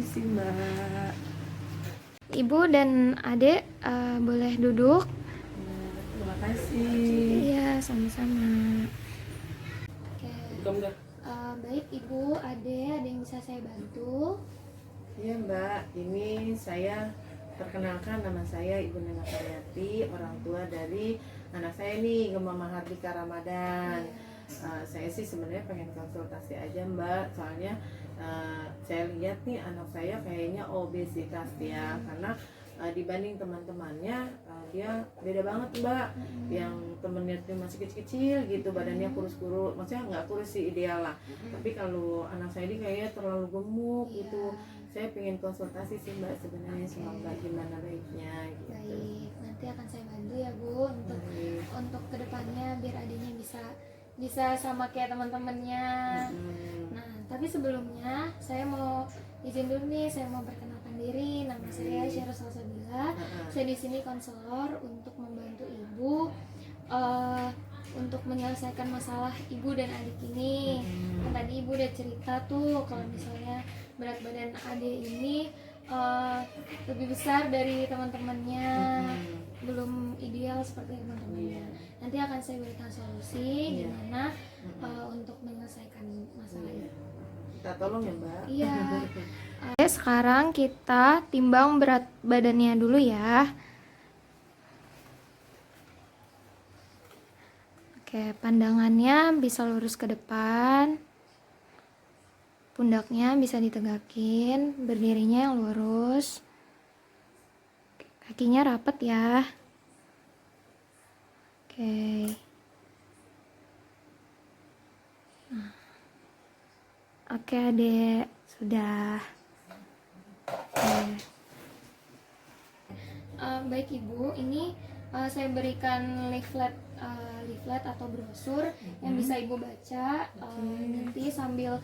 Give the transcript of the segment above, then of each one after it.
Permisi Mbak. Ibu dan Adek boleh duduk? Terima kasih. Iya, sama-sama. Oke. Buka. Baik Ibu, Adek, ada yang bisa saya bantu? Iya Mbak, ini saya perkenalkan, nama saya Ibu Nena Karyati, orang tua dari anak saya nih, Gemma Mahardika Ramadan. Saya sih sebenarnya pengen konsultasi aja Mbak, soalnya saya lihat nih anak saya kayaknya obesitas ya, karena dibanding teman-temannya dia beda banget Mbak. Yang temennya tuh masih kecil-kecil gitu, badannya kurus-kurus, maksudnya nggak kurus sih, ideal lah. Tapi kalau anak saya ini kayaknya terlalu gemuk gitu. Saya pengen konsultasi sih Mbak sebenarnya sama Mbak, gimana baiknya gitu. Baik, nanti akan saya bantu ya Bu untuk kedepannya biar adiknya bisa sama kayak teman-temannya. Nah, tapi sebelumnya saya mau izin dulu nih, saya mau perkenalkan diri. Nama saya Syarul Salsabila. Saya di sini konselor untuk membantu Ibu untuk menyelesaikan masalah Ibu dan adik ini. Kan tadi Ibu udah cerita tuh kalau misalnya berat badan adik ini lebih besar dari teman-temannya, belum ideal seperti teman-temannya. Nanti akan saya berikan solusi gimana untuk menyelesaikan masalah itu. Kita tolong ya Mbak. Iya. Sekarang kita timbang berat badannya dulu ya. Oke, pandangannya bisa lurus ke depan. Pundaknya bisa ditegakin, berdirinya yang lurus. Kakinya rapat ya. Oke. Nah. Oke, Adek, sudah. Oke. Baik Ibu, ini saya berikan leaflet atau brosur yang bisa Ibu baca. Nanti sambil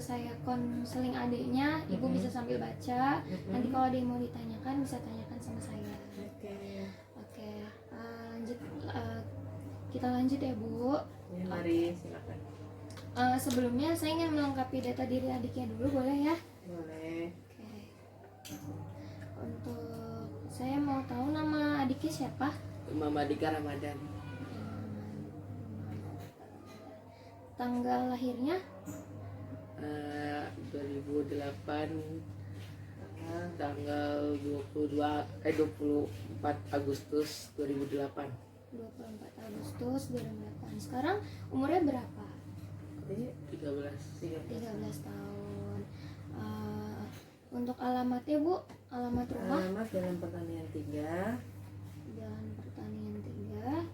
saya konseling adiknya, Ibu bisa sambil baca. Nanti kalau ada yang mau ditanyakan bisa tanyakan sama saya. Oke. Lanjut, kita lanjut ya Bu. Ya, mari silakan. Sebelumnya saya ingin melengkapi data diri adiknya dulu, boleh ya? Boleh. Oke. Untuk saya mau tahu nama adiknya siapa? Mahardika Ramadan. Tanggal lahirnya? 2008 tanggal 24 Agustus 2008. 24 Agustus 2008. Sekarang umurnya berapa? 13 tahun. Untuk alamatnya Bu, alamat rumah? Alamat Jalan Pertanian 3, Jalan Pertanian 3,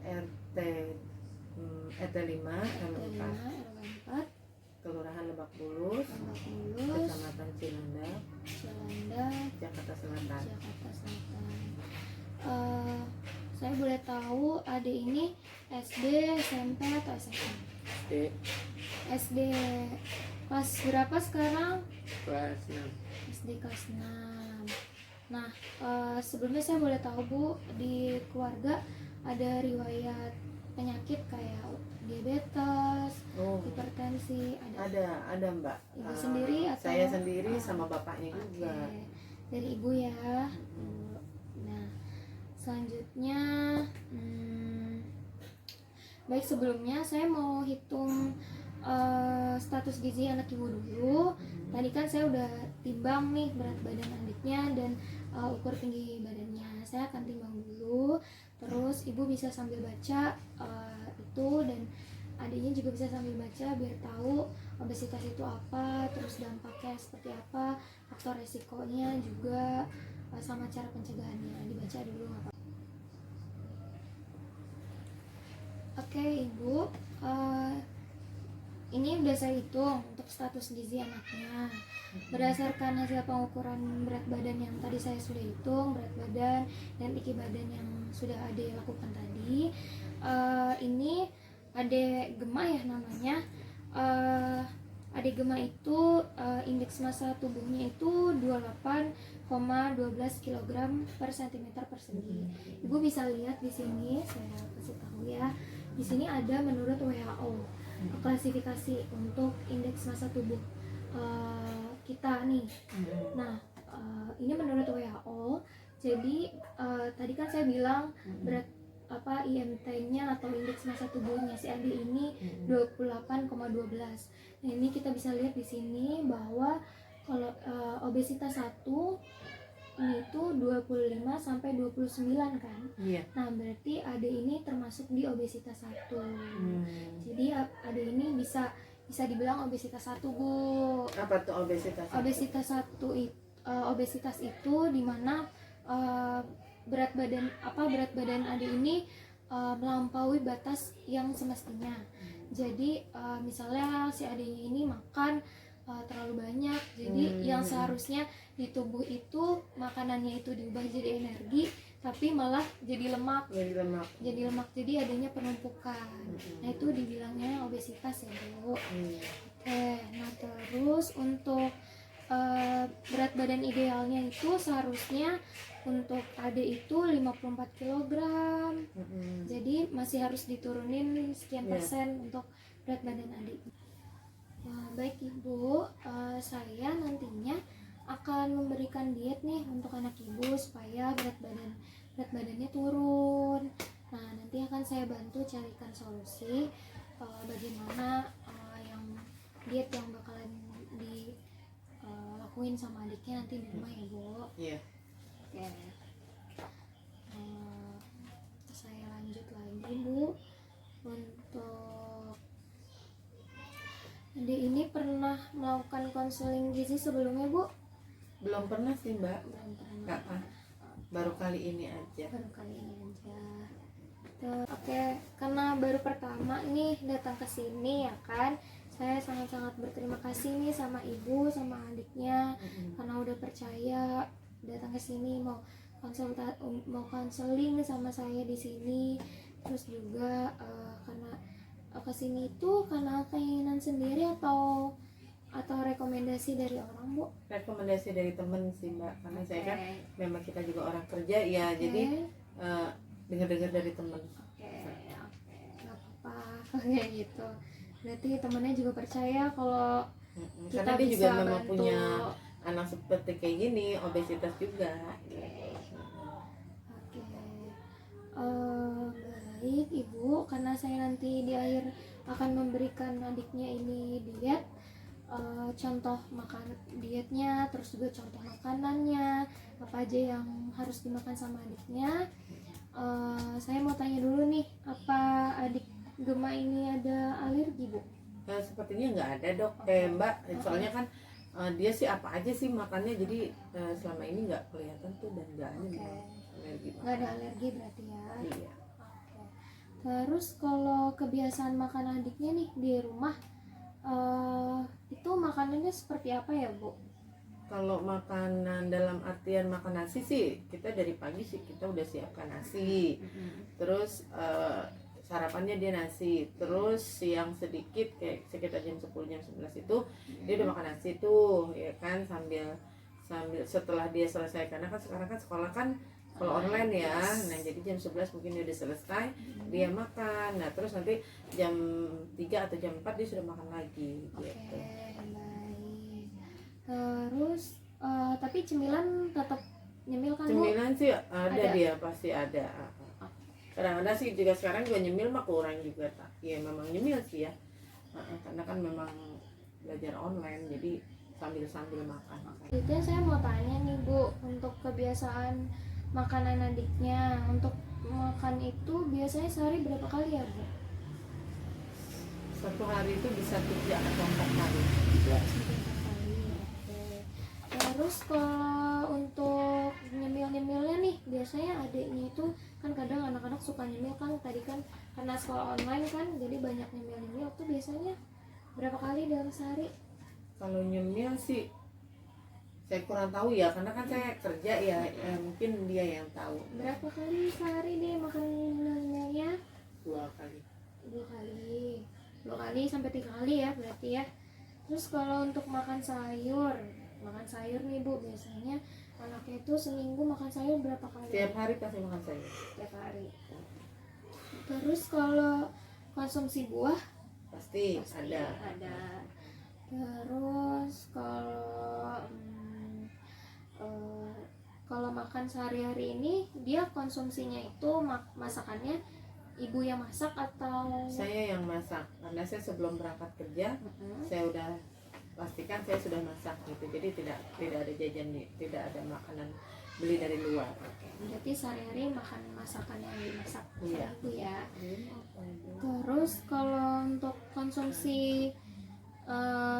RT 5 RW 4, Kelurahan Lebak Bulus, Kecamatan Cilandak, Jakarta Selatan. Saya boleh tahu adik ini SD, SMP atau SMA? SD. Kelas berapa sekarang? Kelas 6. SD kelas 6. Nah, sebelumnya saya boleh tahu Bu, di keluarga ada riwayat penyakit kayak diabetes, hipertensi? Ada Mbak. Ibu sendiri atau? Saya sendiri sama bapaknya juga. Dari Ibu ya. Nah, selanjutnya baik, sebelumnya saya mau hitung status gizi anak Ibu dulu. Tadi kan saya udah timbang nih berat badan adiknya dan ukur tinggi badannya. Saya akan timbang dulu, terus Ibu bisa sambil baca itu, dan adiknya juga bisa sambil baca biar tahu obesitas itu apa, terus dampaknya seperti apa, faktor resikonya juga, sama cara pencegahannya. Dibaca dulu nggak apa-apa. Oke Ibu, ini udah saya hitung untuk status gizi anaknya. Berdasarkan hasil pengukuran berat badan yang tadi saya sudah hitung, berat badan dan tinggi badan yang sudah Ade lakukan tadi, ini Ade Gemma ya namanya. Ade Gemma itu indeks massa tubuhnya itu 28,12 kg per cm persegi. Ibu bisa lihat di sini, saya kasih tahu ya. Di sini ada menurut WHO klasifikasi untuk indeks massa tubuh kita nih. Mm-mm. Nah, ini menurut WHO. Jadi tadi kan saya bilang berat IMT-nya atau indeks massa tubuhnya si Ade ini 28,12. Nah, ini kita bisa lihat di sini bahwa kalau obesitas 1 ini tuh 25 sampai 29 kan. Iya. Nah, berarti Ade ini termasuk di obesitas 1. Jadi Ade ini bisa dibilang obesitas 1, Bu. Apa tuh obesitas? Obesitas itu dimana berat badan Ade ini melampaui batas yang semestinya. Jadi misalnya si adiknya ini makan terlalu banyak, jadi yang seharusnya di tubuh itu makanannya itu diubah jadi energi, tapi malah jadi lemak. Jadi adanya penumpukan. Nah, itu dibilangnya obesitas ya, Bu. Oke, nah terus untuk berat badan idealnya itu seharusnya untuk Ade itu 54 kg. Jadi masih harus diturunin sekian persen untuk berat badan Ade. Baik Ibu, saya nantinya akan memberikan diet nih untuk anak Ibu supaya berat badannya turun. Nah, nanti akan saya bantu carikan solusi bagaimana yang diet yang bakalan dilakuin sama adiknya nanti di rumah ya, Bu. Iya. Oke. Saya lanjut lagi, Bu. Untuk Adik ini pernah melakukan konseling gizi sebelumnya, Bu? Belum pernah sih, Mbak. Belum pernah. Nggak, baru kali ini aja. Oke, karena baru pertama nih datang ke sini ya kan, saya sangat-sangat berterima kasih nih sama ibu, sama adiknya, karena udah percaya datang ke sini mau konseling sama saya di sini. Terus juga karena kesini itu karena keinginan sendiri atau rekomendasi dari orang, Bu? Rekomendasi dari temen sih, Mbak, karena saya kan memang kita juga orang kerja ya, jadi dengar-dengar dari temen. Nggak apa-apa kayak gitu. Berarti temennya juga percaya kalau kita karena dia bisa juga memang bantu. punya anak seperti kayak gini, obesitas juga. Baik Ibu, karena saya nanti di akhir akan memberikan adiknya ini diet, contoh makan dietnya, terus juga contoh makanannya, apa aja yang harus dimakan sama adiknya. Saya mau tanya dulu nih, apa adik Gema ini ada alergi, Bu? Sepertinya nggak ada, Dok. Mbak, soalnya kan dia sih apa aja sih makannya, jadi selama ini nggak kelihatan tuh dan nggak ada alergi. Nggak ada alergi berarti ya. Iya. Terus kalau kebiasaan makan adiknya nih di rumah, itu makanannya seperti apa ya, Bu? Kalau makanan dalam artian makan nasi sih, kita dari pagi sih kita udah siapkan nasi. Terus sarapannya dia nasi. Terus siang sedikit kayak sekitar jam 10 jam 11 itu dia udah makan nasi tuh, ya kan, sambil setelah dia selesai, karena kan sekarang kan sekolah kan kalau online ya. Nah, jadi jam 11 mungkin dia udah selesai, dia makan. Nah, terus nanti jam 3 atau jam 4 dia sudah makan lagi gitu. Baik. Terus tapi cemilan tetap nyemil kan, Bu? Cemilan sih ada. Dia pasti ada. Kadang-kadang sih juga sekarang juga nyemil mah kurang juga, tak. Ya memang nyemil sih ya. Karena kan memang belajar online, jadi sambil makan. Itu yang saya mau tanya nih, Bu, untuk kebiasaan makanan adiknya, untuk makan itu biasanya sehari berapa kali ya, Bu? Satu hari itu bisa 3 atau 4 kali. 3 sampai 4 kali. Oke. Terus kalau untuk nyemil-nyemilnya nih, biasanya adiknya itu kan kadang anak-anak suka nyemil kan, tadi kan karena sekolah online kan, jadi banyak nyemil-nyemil tuh biasanya berapa kali dalam sehari? Kalau nyemil sih saya kurang tahu ya, karena kan saya kerja ya, mungkin dia yang tahu. Berapa kali sehari deh makan nyemilnya? 2 kali. 2 kali. 2 kali sampai 3 kali ya berarti ya. Terus kalau untuk makan sayur nih, Bu, biasanya anaknya itu seminggu makan sayur berapa kali? Tiap hari pasti makan sayur. Tiap hari. Terus kalau konsumsi buah Pasti ada. Terus kalau makan sehari-hari ini dia konsumsinya itu masakannya ibu yang masak atau Saya yang masak karena saya sebelum berangkat kerja saya udah pastikan saya sudah masak gitu, jadi tidak ada jajan, tidak ada makanan beli dari luar. berarti sehari-hari makan masakan yang dimasak Iya. ibu ya. Terus kalau untuk konsumsi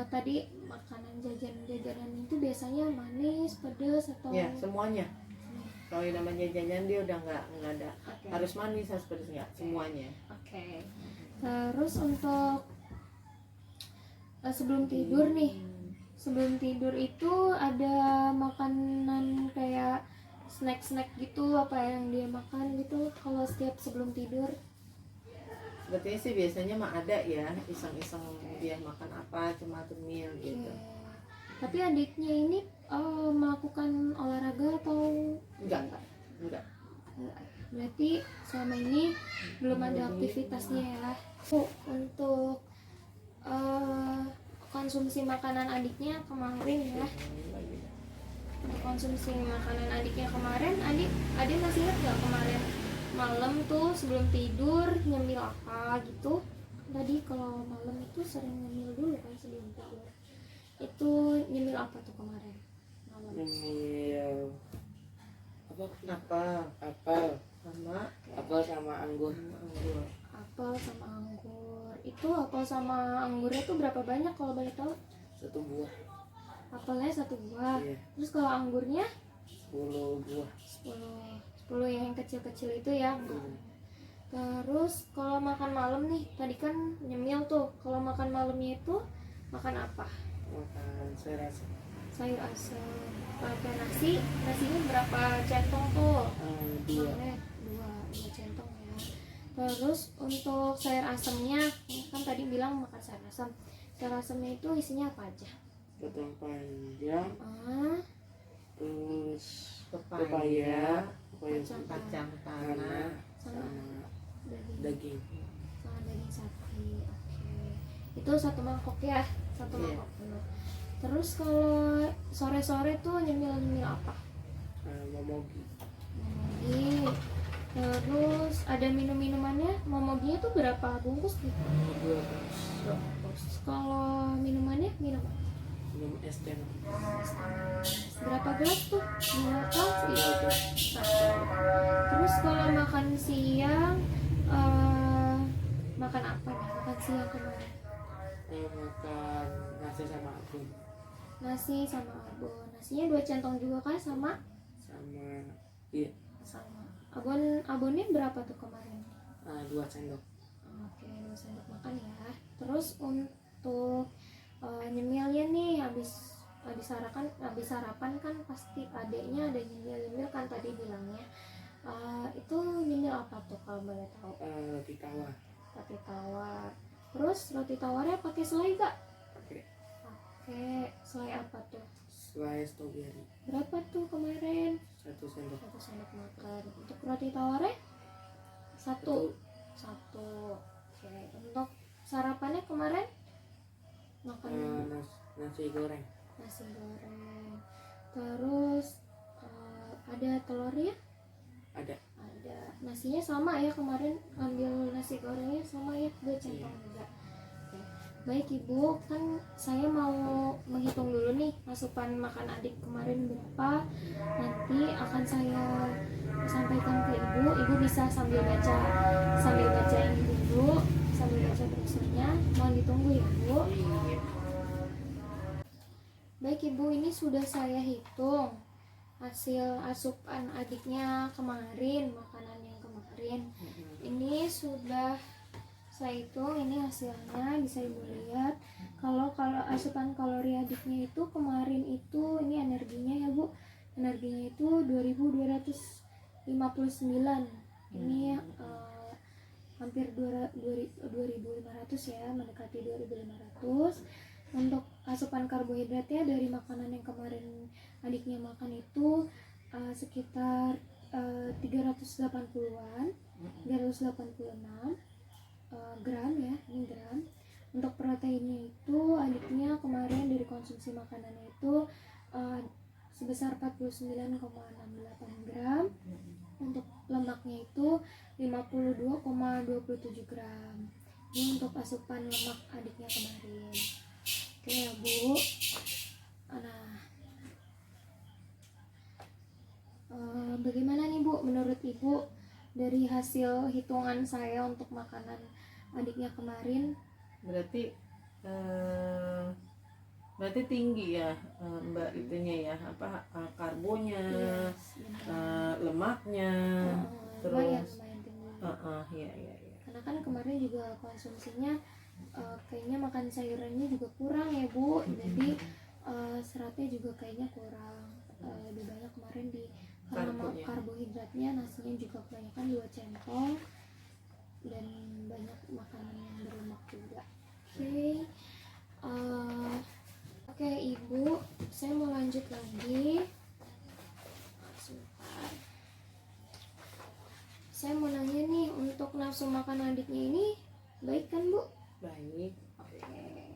tadi makanan jajanan itu biasanya manis, pedas atau Ya semuanya. Kalau yang namanya jajan dia udah nggak ada Oke. harus manis harus pedas, nggak, semuanya. Oke. Terus untuk sebelum tidur nih, sebelum tidur itu ada makanan kayak snack gitu apa yang dia makan gitu kalau setiap sebelum tidur? Sebetulnya sih biasanya mah ada ya, iseng-iseng dia makan apa, cuma cemil gitu. Tapi adiknya ini melakukan olahraga atau Enggak. Enggak. Berarti selama ini belum ada aktivitasnya ya. Untuk konsumsi makanan adiknya kemarin ya. Konsumsi makanan adiknya kemarin, adik masih ingat nggak kemarin malam tuh sebelum tidur nyemil apa gitu? Tadi kalau malam itu sering nyemil dulu kan sebelum tidur. Itu nyemil apa tuh kemarin malam? Nyemil Apa apel sama anggur. Apel sama anggur. Itu apel sama anggurnya tuh berapa banyak kalau boleh tahu? 1 buah. Apelnya 1 buah. Iya. Terus kalau anggurnya 10 buah. 10 yang kecil-kecil itu ya. Terus kalau makan malam nih, tadi kan nyemil tuh. Kalau makan malamnya itu makan apa? Makan sayur asam. Sayur asam. Pakai nasi. Nasinya berapa centong tuh? 2. Dua centong ya. Terus untuk sayur asamnya, kan tadi bilang makan sayur asam. Sayur asamnya itu isinya apa aja? Kacang panjang, terus pepaya, Kacang tanah, sama daging. daging. Sama daging sapi. Oke. Itu 1 mangkok ya, 1 Iya. mangkok penuh. Terus kalau sore-sore tuh nyemil apa? Momogi. Momogi. Terus ada minum-minumannya. Momoginya tuh berapa bungkus nih? 2 Terus kalau minumannya minum apa? minum es teh. Berapa gelas tuh? 2 gelas gitu. 1. Terus kalau makan siang makan apa nih? Makan siang kemarin? Makan nasi sama abon. Nasi sama abon. Nasinya 2 centong juga kan sama? Iya, Sama. Abonnya berapa tuh kemarin? 2 sendok. Oke, 2 sendok makan ya. Terus untuk nyemilnya nih habis sarapan kan pasti adeknya ada nyemil kan tadi bilangnya. Itu nyemil apa tuh kalau boleh tahu? Roti tawar. Roti tawar. Terus roti tawarnya pakai selai gak? Pakai Pakai selai apa tuh? selai strawberry. Berapa tuh kemarin? 1 sendok. 1 sendok makan. Untuk roti tawarnya? 1. Oke. Untuk sarapannya kemarin makan Nasi goreng. nasi goreng. Terus ada telurnya? Ada. Ada. Nasinya sama ya kemarin ambil nasi gorengnya sama ya 2 centong juga. Oke. Baik ibu, kan saya mau menghitung dulu nih asupan makan adik kemarin berapa. Nanti akan saya sampaikan ke ibu. Ibu bisa sambil baca ini dulu, sambil baca brosurnya. Mohon ditunggu ya bu. Baik ibu, ini sudah saya hitung hasil asupan adiknya kemarin, makanan yang kemarin. Ini sudah saya hitung, ini hasilnya bisa ibu lihat. Kalau asupan kalori adiknya itu kemarin itu, ini energinya ya bu, energinya itu 2259. Ini hampir 2500 ya, mendekati 2500. Untuk asupan karbohidratnya dari makanan yang kemarin adiknya makan itu sekitar 380-an, 386 gram ya, ini gram. Untuk proteinnya itu adiknya kemarin dari konsumsi makanannya itu sebesar 49,68 gram. Untuk lemaknya itu 52,27 gram. Ini untuk asupan lemak adiknya kemarin. Oke ya Bu. Nah, bagaimana nih Bu menurut Ibu dari hasil hitungan saya untuk makanan adiknya kemarin? Berarti tinggi ya, Mbak, itunya ya, karbonya, Yes, benar. lemaknya, Lumayan terus tinggi. iya. Karena kan kemarin juga konsumsinya kayaknya makan sayurannya juga kurang ya Bu. Jadi seratnya juga kayaknya kurang. Lebih banyak kemarin di karena Karbonya. karbohidratnya, nasinya juga kebanyakan 2 centong dan banyak makanan yang berlemak juga. Oke Ibu, saya mau lanjut lagi. Sebentar. Saya mau nanya nih, untuk nafsu makan adiknya ini baik kan Bu? Baik. Oke,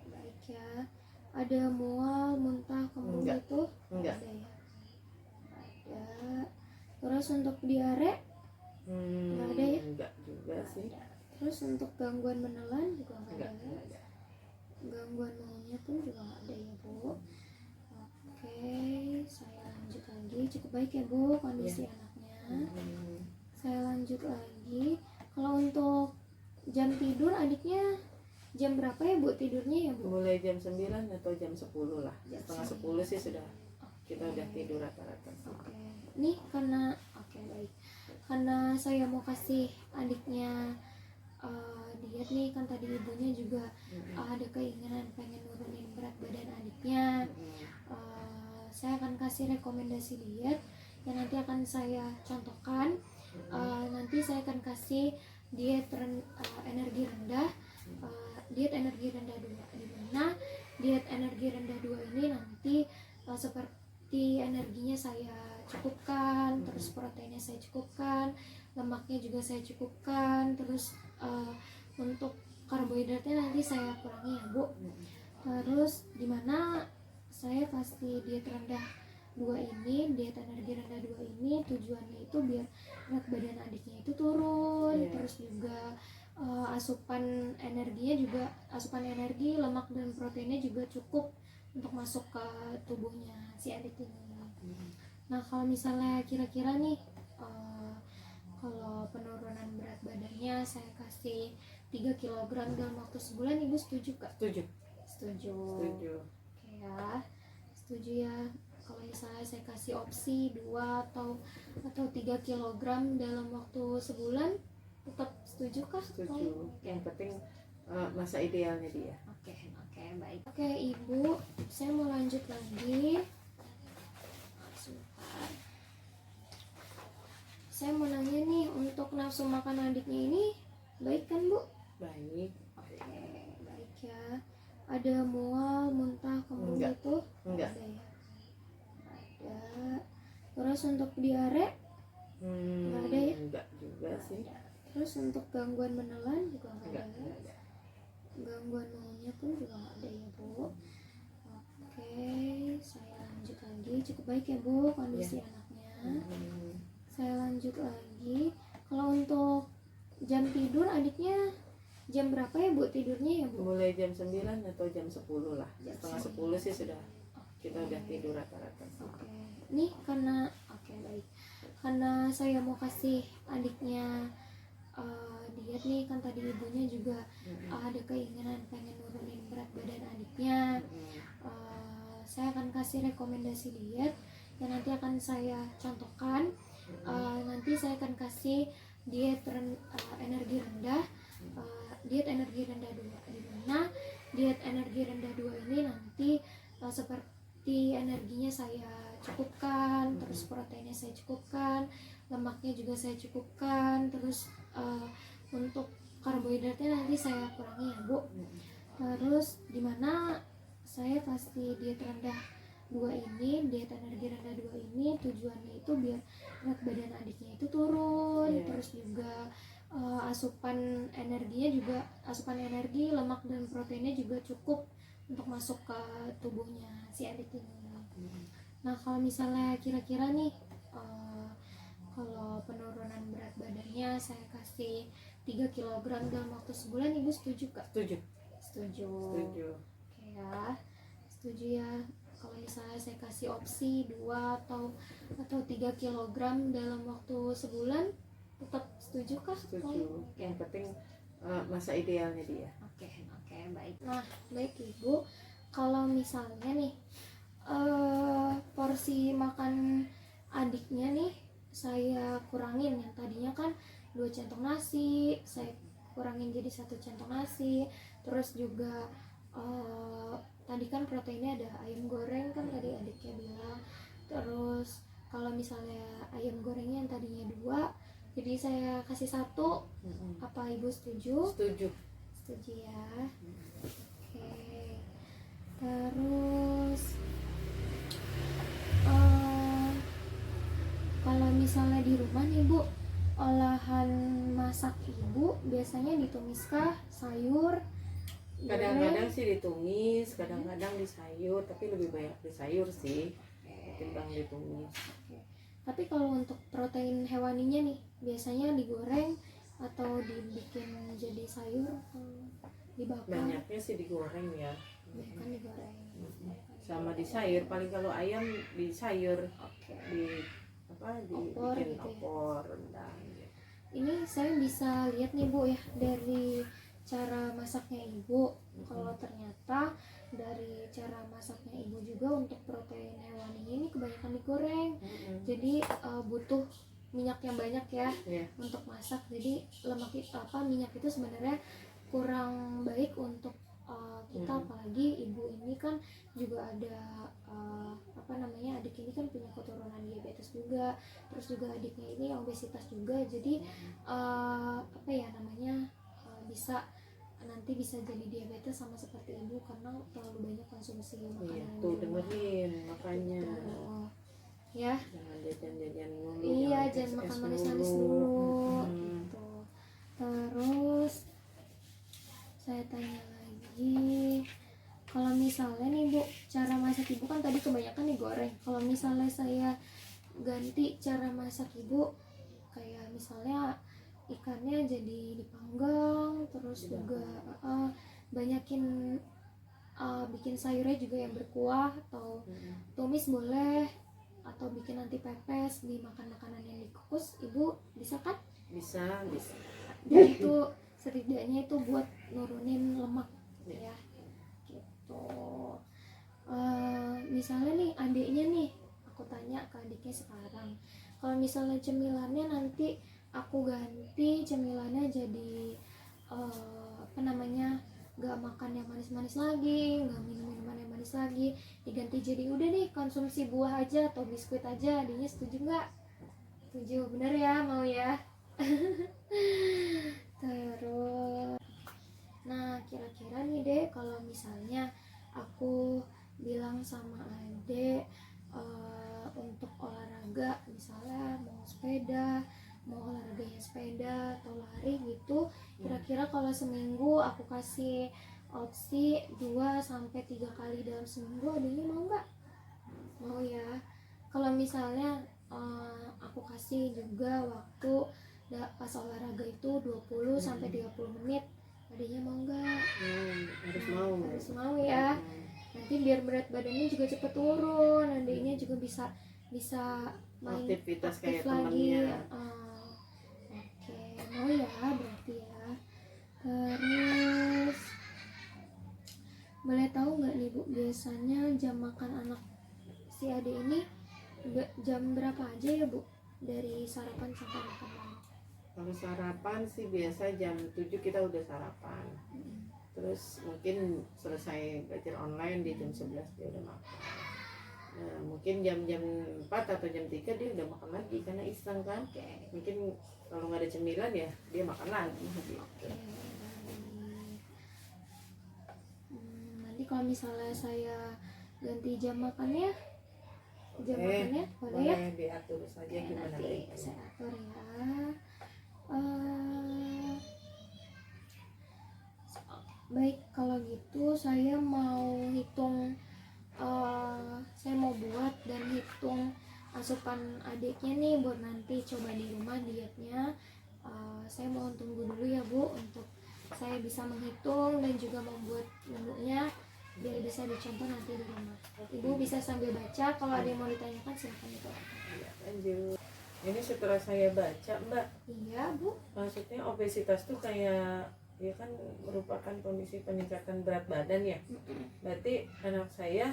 baik ya. Ada mual, muntah, kembung Enggak. gitu? Enggak. Ada ya? Ada. Terus untuk diare? Nggak ada ya? Enggak juga sih. Terus untuk gangguan menelan juga nggak ada. Enggak. Gangguan maunya pun juga nggak ada ya Bu. Oke, saya lanjut lagi. Cukup baik ya Bu kondisi anaknya. Saya lanjut lagi. Kalau untuk jam tidur adiknya jam berapa ya Bu tidurnya ya Bu? Mulai jam 9 atau jam 10 lah. Jam Setengah 9. 10 sih sudah kita udah tidur rata-rata. Oke. Nih karena baik. Karena saya mau kasih adiknya diet nih, kan tadi ibunya juga ada keinginan pengen nurunin berat badan adiknya. Saya akan kasih rekomendasi diet yang nanti akan saya contohkan. Nanti saya akan kasih diet energi rendah, diet energi rendah 2, di mana diet energi rendah 2 ini nanti seperti energinya saya cukupkan, terus proteinnya saya cukupkan, lemaknya juga saya cukupkan, terus untuk karbohidratnya nanti saya kurangi ya Bu. Terus dimana saya kasih diet rendah 2 ini, diet energi rendah 2 ini tujuannya itu biar berat badan adiknya itu turun, terus juga asupan energi, lemak dan proteinnya juga cukup untuk masuk ke tubuhnya si adik ini. Nah kalau misalnya kira-kira nih kalau penurunan berat badannya saya kasih 3 kg dalam waktu sebulan, Ibu setuju Kak? Setuju. Oke ya, setuju ya. Kalau misalnya saya kasih opsi 2 atau 3 kg dalam waktu sebulan, tetap setuju kah? Setuju. Yang penting masa idealnya dia. Oke, baik. Oke Ibu, saya mau lanjut lagi. Sebentar. Saya mau nanya nih, untuk nafsu makan adiknya ini baik kan Bu? Baik. Oke, baik ya. Ada mual, muntah, kembung Enggak. gitu? Enggak. Ada ya? Ada. Terus untuk diare? Nggak ada ya? Enggak juga sih. Terus untuk gangguan menelan juga nggak ada. Enggak. Gangguan maunya pun juga nggak ada ya Bu. Oke, saya lanjut lagi. Cukup baik ya Bu kondisi anaknya. Saya lanjut lagi. Kalau untuk jam tidur adiknya jam berapa ya Bu tidurnya ya Bu? Mulai jam 9 atau jam 10 lah. Jam Setengah 9. 10 sih sudah kita udah tidur rata-rata. Oke. Nih karena baik. Karena saya mau kasih adiknya diet nih, kan tadi ibunya juga ada keinginan pengen nurunin berat badan adiknya. Saya akan kasih rekomendasi diet yang nanti akan saya contohkan. Nanti saya akan kasih diet energi rendah, diet energi rendah 2, di mana diet energi rendah 2 ini nanti seperti energinya saya cukupkan, terus proteinnya saya cukupkan, lemaknya juga saya cukupkan, terus untuk karbohidratnya nanti saya kurangi ya Bu. Terus dimana saya kasih diet rendah 2 ini, diet energi rendah 2 ini tujuannya itu biar berat badan adiknya itu turun, terus juga asupan energi, lemak dan proteinnya juga cukup untuk masuk ke tubuhnya si adik ini. Nah kalau misalnya kira-kira nih kalau penurunan berat badannya saya kasih 3 kilogram dalam waktu sebulan, ibu setuju gak? Setuju. Setuju. Oke ya, setuju ya. Kalau misalnya saya kasih opsi 2 atau 3 kilogram dalam waktu sebulan, tetap setuju kah? Setuju. Yang penting masa idealnya dia. Oke, baik. Nah, baik Ibu. Kalau misalnya nih porsi makan adiknya nih saya kurangin, yang tadinya kan 2 centong nasi, saya kurangin jadi 1 centong nasi. Terus juga tadi kan proteinnya ada ayam goreng kan tadi adiknya bilang. Terus kalau misalnya ayam gorengnya yang tadinya 2, jadi saya kasih 1. Apa Ibu setuju? Setuju. Setuju ya. Oke. Terus kalau misalnya di rumah nih Bu, olahan masak Ibu biasanya ditumiskah sayur? Kadang-kadang sih ditumis, kadang-kadang di sayur, tapi lebih banyak di sayur sih ketimbang ditumis. Tapi kalau untuk protein hewaninya nih, biasanya digoreng atau dibikin jadi sayur, dibakar? Banyaknya sih digoreng ya. Kan digoreng. Sama di sayur, paling kalau ayam di sayur, di Opor dibikin gitu ya. opor, rendang. Ini saya bisa lihat nih Bu ya dari cara masaknya Ibu. Kalau ternyata dari cara masaknya Ibu juga untuk protein hewani ini kebanyakan digoreng. Jadi butuh minyak yang banyak ya untuk masak. Jadi minyak itu sebenarnya kurang baik untuk kita, apalagi ibu ini kan juga ada adik ini kan punya keturunan diabetes juga, terus juga adiknya ini obesitas juga. Jadi nanti bisa jadi diabetes sama seperti ibu karena terlalu banyak konsumsi makanan. Tuh dengerin makanya. Ya. Jangan jajan-jajan dulu. Iya, jangan makan manis-manis dulu. Gitu. Terus saya tanya lagi, kalau misalnya nih Bu, cara masak Ibu kan tadi kebanyakan digoreng. Kalau misalnya saya ganti cara masak Ibu, kayak misalnya ikannya jadi dipanggang, terus juga bikin sayurnya juga yang berkuah, atau tumis boleh, atau bikin nanti pepes dimakan makanan yang dikukus, Ibu bisa kan? Bisa. Jadi itu setidaknya itu buat nurunin lemak ya gitu. Misalnya nih adiknya nih, aku tanya ke adiknya sekarang, kalau misalnya cemilannya nanti aku ganti cemilannya jadi gak makan yang manis-manis lagi, gak minum minuman yang manis lagi, diganti jadi udah nih konsumsi buah aja atau biskuit aja, adiknya setuju nggak? Setuju, bener ya, mau ya? Terus nah kira-kira nih Dek, kalau misalnya aku bilang sama Adek untuk olahraga, misalnya mau olahraganya sepeda atau lari gitu, kira-kira kalau seminggu aku kasih opsi 2-3 kali dalam seminggu, adiknya mau nggak? Mau ya. Kalau misalnya aku kasih juga waktu pas olahraga itu 20-30 menit, adiknya mau nggak? Harus mau ya. Nanti biar berat badannya juga cepet turun, adiknya juga bisa main aktivitas aktif kayak lagi. temennya. Oke, mau ya berarti ya. Terus boleh tahu nggak nih Bu, biasanya jam makan anak si adik ini jam berapa aja ya Bu, dari sarapan sampai makan malam? Kalau sarapan sih biasa jam 7 kita udah sarapan. Terus mungkin selesai belajar online di jam 11 dia udah makan. Nah, mungkin jam-jam 4 atau jam 3 dia udah makan lagi karena iseng kan. Mungkin kalau nggak ada cemilan ya dia makan lagi gitu. Nanti kalau misalnya saya ganti jam makannya boleh ya? Diatur saja gimana nanti baiknya. saya atur ya. Baik, kalau gitu saya mau hitung, saya mau buat dan hitung asupan adiknya nih buat nanti coba di rumah dietnya. Saya mohon tunggu dulu ya Bu untuk saya bisa menghitung dan juga membuat menunya biar bisa dicontoh nanti di rumah. Ibu bisa sambil baca, kalau ada yang mau ditanyakan silahkan itu. Iya, lanjut. Ini setelah saya baca, Mbak, Iya Bu. maksudnya obesitas tuh kayak ya kan merupakan kondisi peningkatan berat badan ya. Berarti anak saya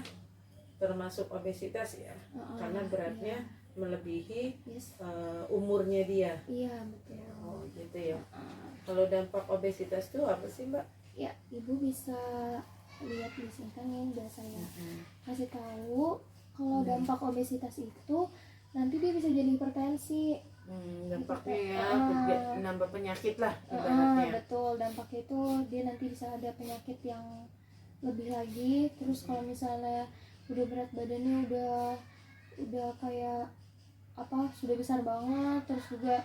termasuk obesitas ya, karena beratnya melebihi Yes. umurnya dia. Iya betul. Oh gitu ya. Kalau dampak obesitas tuh apa sih Mbak? Ya, Ibu bisa lihat di sini kan yang udah saya kasih tahu kalau dampak obesitas itu nanti dia bisa jadi hipertensi. Dampaknya ya nambah penyakit lah ibaratnya. Betul, dampaknya itu dia nanti bisa ada penyakit yang lebih lagi. Terus kalau misalnya udah berat badannya udah kayak apa, sudah besar banget, terus juga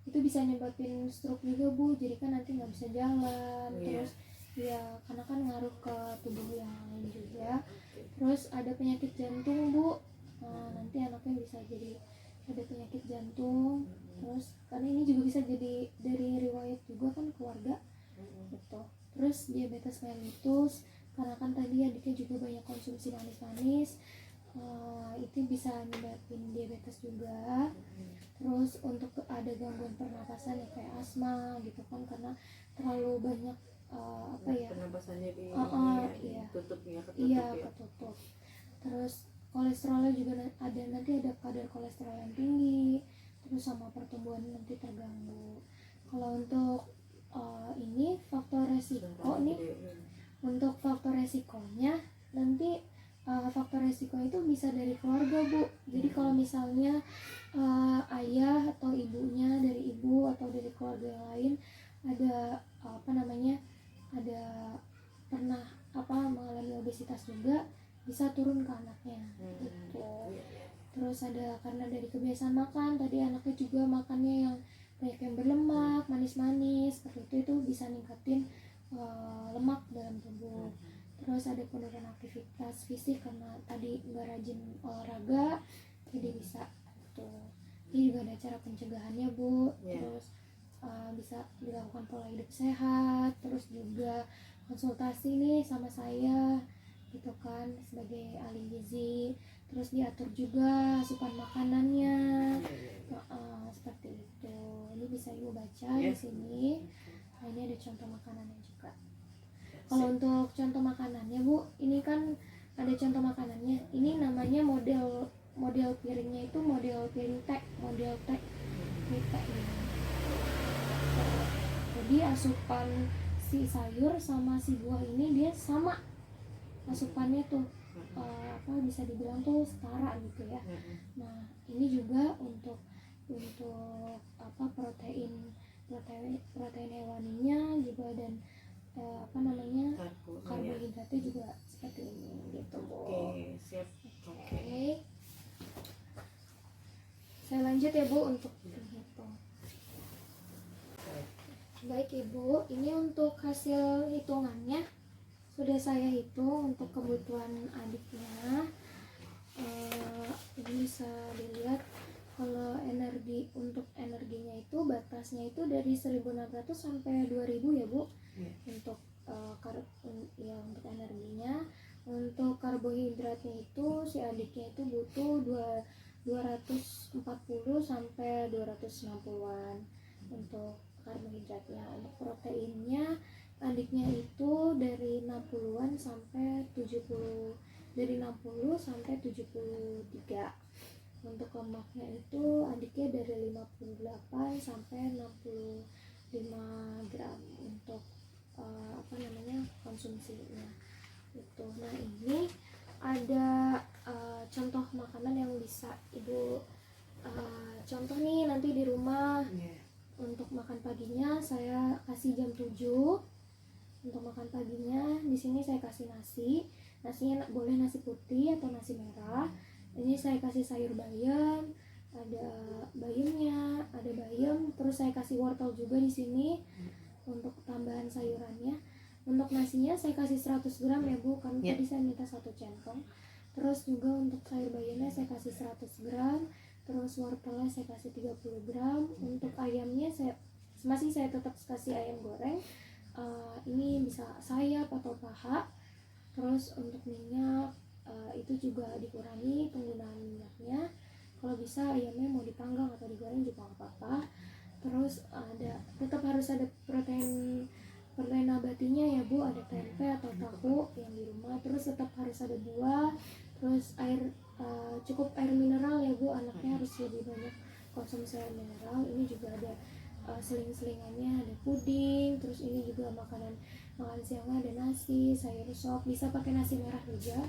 itu bisa nyebabin stroke juga Bu, jadi kan nanti nggak bisa jalan. Terus ya karena kan ngaruh ke tubuh yang lain juga. Terus ada penyakit jantung Bu, nanti anaknya bisa jadi ada penyakit jantung. Terus karena ini juga bisa jadi dari riwayat juga kan keluarga gitu. Terus diabetes mellitus, karena kan tadi adiknya juga banyak konsumsi manis-manis, itu bisa nyebabin diabetes juga. Terus untuk ada gangguan pernapasan ya kayak asma gitu kan, karena terlalu banyak apa ya, Pernapasannya di iya. tutupnya ketutup Iya ya. ketutup. Terus kolesterolnya juga nanti ada kadar kolesterol yang tinggi, terus sama pertumbuhan nanti terganggu. Kalau untuk ini faktor resiko nih, untuk faktor resikonya nanti faktor resiko itu bisa dari keluarga Bu. Jadi kalau misalnya ayah atau ibunya, dari ibu atau dari keluarga yang lain ada apa namanya, ada pernah mengalami obesitas juga, bisa turun ke anaknya gitu. Terus ada karena dari kebiasaan makan, tadi anaknya juga makannya yang banyak yang berlemak, manis-manis seperti itu bisa ningkatin lemak dalam tubuh. Terus ada penurunan aktivitas fisik karena tadi nggak rajin olahraga, jadi bisa gitu. Ini juga ada cara pencegahannya Bu. Terus bisa dilakukan pola hidup sehat, terus juga konsultasi nih sama saya gitu kan sebagai ahli gizi. Terus diatur juga asupan makanannya, seperti itu. Ini bisa Ibu baca di sini. Nah, ini ada contoh makanannya juga. Kalau untuk contoh makanannya Bu, ini kan ada contoh makanannya. Ini namanya model piringnya itu model piring teh, model teh ini. Jadi asupan si sayur sama si buah ini dia sama asupannya tuh, bisa dibilang tuh setara gitu ya. Nah ini juga untuk protein hewaninya juga, dan karbohidratnya juga seperti ini gitu Bu. Oke, siap. Oke. Saya lanjut ya Bu untuk menghitung. Baik Ibu, ini untuk hasil hitungannya sudah saya hitung untuk kebutuhan adiknya. Ini bisa dilihat kalau untuk energinya itu batasnya itu dari 1.600 sampai 2.000 ya Bu. Untuk untuk energinya. Untuk karbohidratnya itu si adiknya itu butuh 240 sampai 260-an untuk karbohidratnya. Untuk proteinnya adiknya itu dari 60-an sampai 70, dari 60 sampai 73. Untuk lemaknya itu adiknya dari 58 sampai 65 gram untuk konsumsinya itu. Nah ini ada contoh makanan yang bisa Ibu contoh nih nanti di rumah. Untuk makan paginya saya kasih jam 7. Untuk makan paginya di sini saya kasih nasinya boleh nasi putih atau nasi merah. Ini saya kasih sayur bayam, ada bayamnya, ada bayam, terus saya kasih wortel juga di sini untuk tambahan sayurannya. Untuk nasinya saya kasih 100 gram ya Bu, karena tadi saya minta 1 centong. Terus juga untuk sayur bayamnya saya kasih 100 gram. Terus wortelnya saya kasih 30 gram. Untuk ayamnya masih saya tetap kasih ayam goreng. Ini bisa sayap atau paha. Terus untuk minyak itu juga dikurangi penggunaan minyaknya. Kalau bisa ayamnya mau dipanggang atau digoreng juga nggak apa-apa. Terus tetap harus ada protein nabatinya ya Bu, ada tempe atau tahu yang di rumah. Terus tetap harus ada buah. Terus cukup air mineral ya Bu, anaknya harus lebih banyak konsumsi air mineral. Ini juga ada seling-selingannya, ada puding. Terus ini juga makan siangnya ada nasi, sayur sop, bisa pakai nasi merah juga.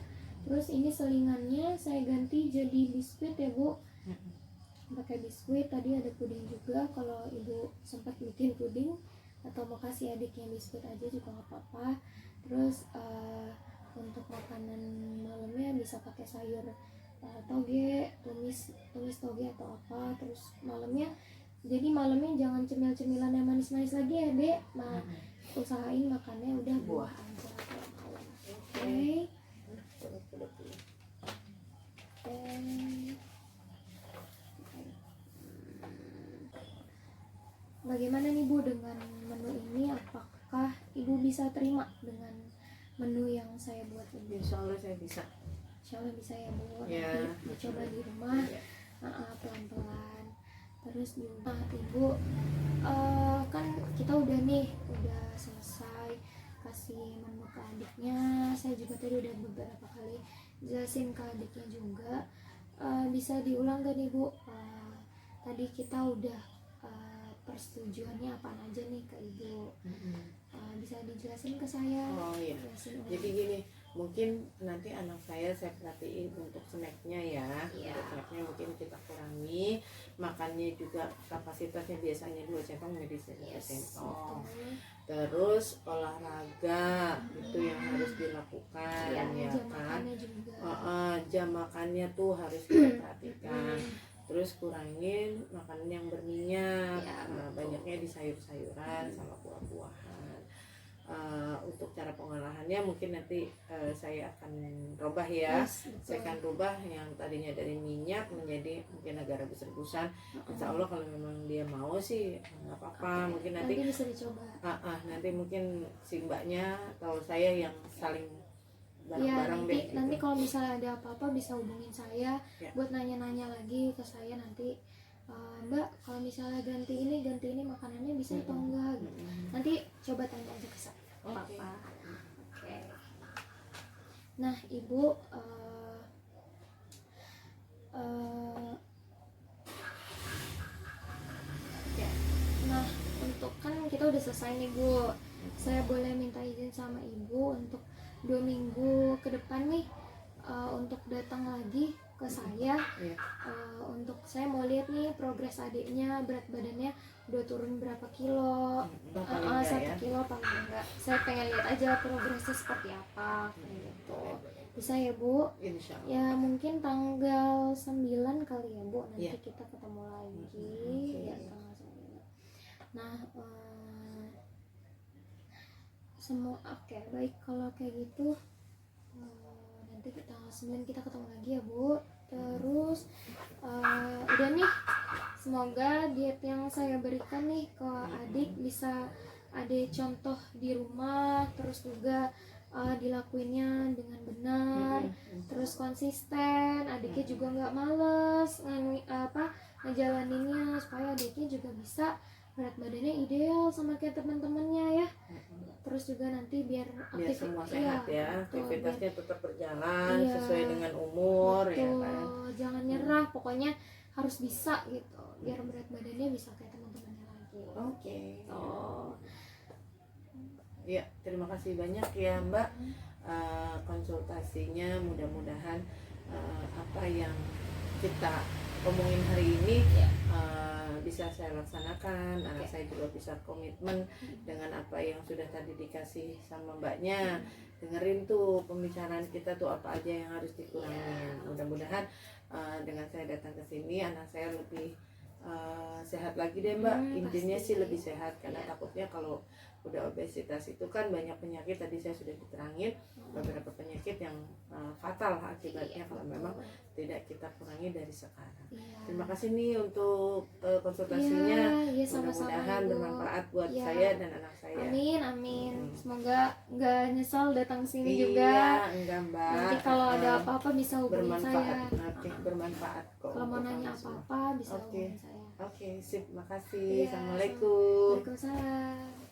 Terus ini selingannya saya ganti jadi biskuit ya Bu, pakai biskuit. Tadi ada puding juga, kalau Ibu sempat bikin puding atau mau kasih adiknya biskuit aja juga nggak apa-apa. Terus untuk makanan malamnya bisa pakai sayur toge, tumis toge atau apa. Terus malamnya jangan cemil-cemilan yang manis-manis lagi ya Dek. Nah, usahain makannya udah buah aja kalau malam. Oke. Bagaimana nih Bu dengan menu ini? Apakah Ibu bisa terima dengan menu yang saya buat ini? Insya Allah saya bisa. Insya Allah bisa ya Bu. Ya. Nanti dicoba di rumah pelan-pelan. Terus juga Ibu kan kita udah selesai kasih menu ke adiknya. Saya juga tadi udah beberapa kali jelasin ke adiknya juga. Bisa diulang gak nih Bu? Tadi kita udah persetujuannya apa aja nih ke Ibu. Bisa dijelasin ke saya? Oh iya. Jadi gini, mungkin nanti anak saya perhatiin untuk snacknya ya. Untuk snacknya mungkin kita kurangi. Makannya juga kapasitasnya biasanya 2 centong menjadi 1 centong. Terus olahraga itu yang harus dilakukan ya jam kan. makannya juga. Jam makannya tuh harus kita perhatikan. Terus kurangin makanan yang berminyak, banyaknya di sayur-sayuran sama buah-buahan. Untuk cara pengolahannya mungkin nanti saya akan rubah ya. Saya akan rubah yang tadinya dari minyak menjadi mungkin agak rebus-rebusan. Insya Allah kalau memang dia mau sih nggak apa-apa. Mungkin nanti bisa dicoba. Nanti mungkin si mbaknya atau saya yang saling bareng-bareng nanti gitu. Kalau misalnya ada apa-apa bisa hubungin saya buat nanya-nanya lagi ke saya nanti. Mbak, kalau misalnya ganti ini makanannya bisa atau enggak gitu. Nanti coba tanya aja ke saya. Papa. Oke. Nah, Ibu nah, untuk kan kita udah selesai nih Bu. Saya boleh minta izin sama Ibu untuk 2 minggu ke depan nih untuk datang lagi ke saya. Untuk saya mau lihat nih progres adiknya, berat badannya udah turun berapa kilo. 1 kilo paling enggak. Saya pengen lihat aja progresnya seperti apa gitu. Bisa ya Bu? Insya Allah. Ya mungkin tanggal 9 kali ya Bu, nanti kita ketemu lagi. Ya tanggal 9. Nah, oke, baik kalau kayak gitu. Nanti tanggal 9 kita ketemu lagi ya Bu. Terus udah nih, semoga diet yang saya berikan nih ke adik bisa ada contoh di rumah. Terus juga dilakuinnya dengan benar, terus konsisten. Adiknya juga nggak males ngejalaninnya, supaya adiknya juga bisa berat badannya ideal sama kayak teman-temannya ya. Terus juga nanti biar semua sehat aktivitasnya tetap berjalan Iya, sesuai dengan umur ya betul. kan. Jangan nyerah, pokoknya harus bisa gitu, biar berat badannya bisa kayak teman-temannya lagi. Oke. Ya, terima kasih banyak ya Mbak konsultasinya. Mudah-mudahan apa yang kita omongin hari ini bisa saya laksanakan. Anak saya juga bisa komitmen dengan apa yang sudah tadi dikasih sama mbaknya. Dengerin tuh pembicaraan kita tuh apa aja yang harus dikurangin. Mudah-mudahan dengan saya datang ke sini anak saya lebih sehat lagi deh Mbak. Intinya pasti sih lebih sehat karena Iya. takutnya kalau udah obesitas itu kan banyak penyakit, tadi saya sudah diterangin beberapa penyakit yang fatal akibatnya Iya, kalau betul. memang tidak kita kurangi dari sekarang. Iya. Terima kasih nih untuk konsultasinya. Iya, sama-sama, Mudah-mudahan Ibu. bermanfaat buat Iya. saya dan anak saya. Amin, amin. Mm. Semoga nggak nyesal datang sini Iya, juga. enggak Mbak. Nanti kalau ada apa-apa bisa hubungi bermanfaat. saya. Oke, bermanfaat kok. Kalau mau untuk nanya kami semua. apa-apa bisa Oke. hubungi saya. Oke, sip. Makasih. Iya, Assalamualaikum. Waalaikumsalam.